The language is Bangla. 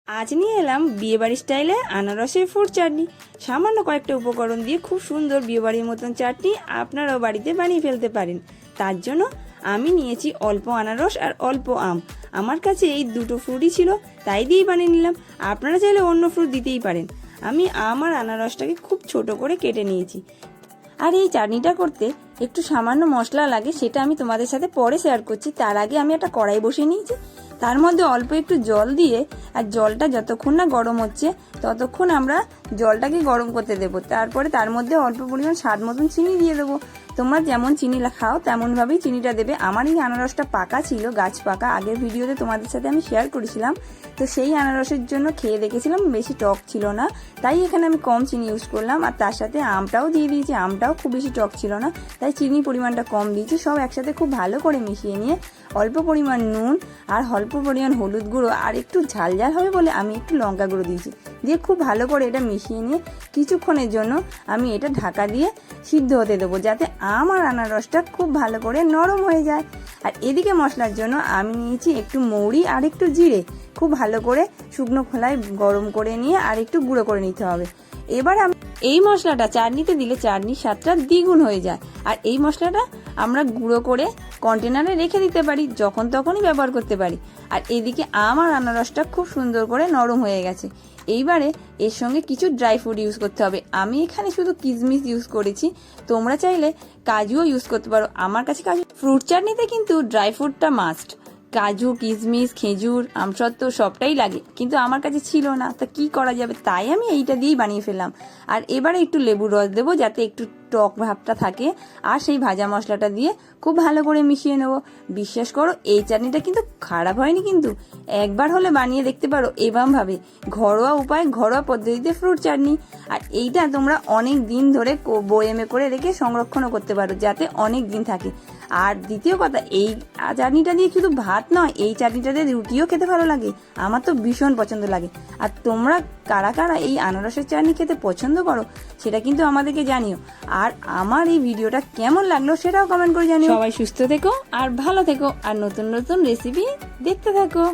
আজ নিয়ে এলাম বিয়েবাড়ি স্টাইলে আনারসের ফুড চাটনি। সামান্য কয়েকটা উপকরণ দিয়ে খুব সুন্দর বিয়েবাড়ির মতন চাটনি আপনারাও বাড়িতে বানিয়ে ফেলতে পারেন। তার জন্য আমি নিয়েছি অল্প আনারস আর অল্প আম। আমার কাছে এই দুটো ফ্রুটই ছিল, তাই দিয়েই বানিয়ে নিলাম। আপনারা চাইলে অন্য ফ্রুট দিতেই পারেন। আমি আম আর আনারসটাকে খুব ছোট করে কেটে নিয়েছি। আর এই চাটনিটা করতে একটু সামান্য মশলা লাগে, সেটা আমি তোমাদের সাথে পরে শেয়ার করছি। তার আগে আমি একটা কড়াই বসিয়ে নিয়েছি, তার মধ্যে অল্প একটু জল দিয়ে, আর জলটা যতক্ষণ না গরম হচ্ছে ততক্ষণ আমরা জলটাকে গরম করতে দেবো। তারপরে তার মধ্যে অল্প পরিমাণ স্বাদ মতন চিনি দিয়ে দেবো। তোমরা যেমন চিনি খাও তেমনভাবেই চিনিটা দেবে। আমার এই আনারসটা পাকা ছিল, গাছ পাকা, আগের ভিডিওতে তোমাদের সাথে আমি শেয়ার করেছিলাম। তো সেই আনারসের জন্য খেয়ে দেখেছিলাম বেশি টক ছিল না, তাই এখানে আমি কম চিনি ইউজ করলাম। আর তার সাথে আমটাও দিয়ে দিয়েছি, আমটাও খুব বেশি টক ছিল না, তাই চিনি পরিমাণটা কম দিয়েছি। সব একসাথে খুব ভালো করে মিশিয়ে নিয়ে অল্প পরিমাণ নুন আর অল্প পরিমাণ হলুদ গুঁড়ো আর একটু ঝাল ঝাল হবে বলে আমি একটু লঙ্কা গুঁড়ো দিয়েছি, দিয়ে খুব ভালো করে এটা মিশিয়ে নিয়ে কিছুক্ষণের জন্য আমি এটা ঢাকা দিয়ে সিদ্ধ হতে দেবো, যাতে আম আর আনারসটা খুব ভালো করে নরম হয়ে যায়। আর এদিকে মশলার জন্য আমি নিয়েছি একটু মৌরি আর একটু জিরে, খুব ভালো করে শুকনো খোলায় গরম করে নিয়ে আর একটু গুঁড়ো করে নিতে হবে। এবার আমি এই মশলাটা চাটনিতে দিলে চাটনির স্বাদটা দ্বিগুণ হয়ে যায়। আর এই মশলাটা আমরা গুঁড়ো করে কন্টেনারে রেখে দিতে পারি, যখন তখনই ব্যবহার করতে পারি। আর এদিকে আম আর আনারসটা খুব সুন্দর করে নরম হয়ে গেছে। এইবারে এর সঙ্গে কিছু ড্রাই ফ্রুট ইউজ করতে হবে। আমি এখানে শুধু কিশমিশ ইউজ করেছি, তোমরা চাইলে কাজুও ইউজ করতে পারো। আমার কাছে কাজু, ফ্রুট চাটনিতে কিন্তু ড্রাই ফ্রুটটা মাস্ট। কাজু, কিশমিশ, খেজুর, আমসত্ত্ব সবটাই লাগে, কিন্তু আমার কাছে ছিল না, তা কি করা যাবে, তাই আমি এইটা দিয়েই বানিয়ে ফেললাম। আর এবারে একটু লেবুর রস দেবো, যাতে একটু টক ভাবটা থাকে। আর সেই ভাজা মশলাটা দিয়ে খুব ভালো করে মিশিয়ে নেবো। বিশ্বাস করো, এই চাটনিটা কিন্তু খারাপ হয়নি, কিন্তু একবার হলে বানিয়ে দেখতে পারো এরকমভাবে, ঘরোয়া উপায়, ঘরোয়া পদ্ধতিতে ফ্রুট চাটনি। আর এইটা তোমরা অনেক দিন ধরে বয়েমে করে রেখে সংরক্ষণও করতে পারো, যাতে অনেক দিন থাকে। আর দ্বিতীয় কথা, এই চাটনিটা দিয়ে শুধু ভাত নয়, এই চাটনিটা দিয়ে রুটিও খেতে ভালো লাগে। আমার তো ভীষণ পছন্দ লাগে। আর তোমরা কারা কারা এই আনারসের চাটনি খেতে পছন্দ করো সেটা কিন্তু আমাদেরকে জানিও। আর আমার এই ভিডিওটা কেমন লাগলো সেটাও কমেন্ট করে জানিও। সবাই সুস্থ থেকো আর ভালো থেকো, আর নতুন নতুন রেসিপি দেখতে থাকো।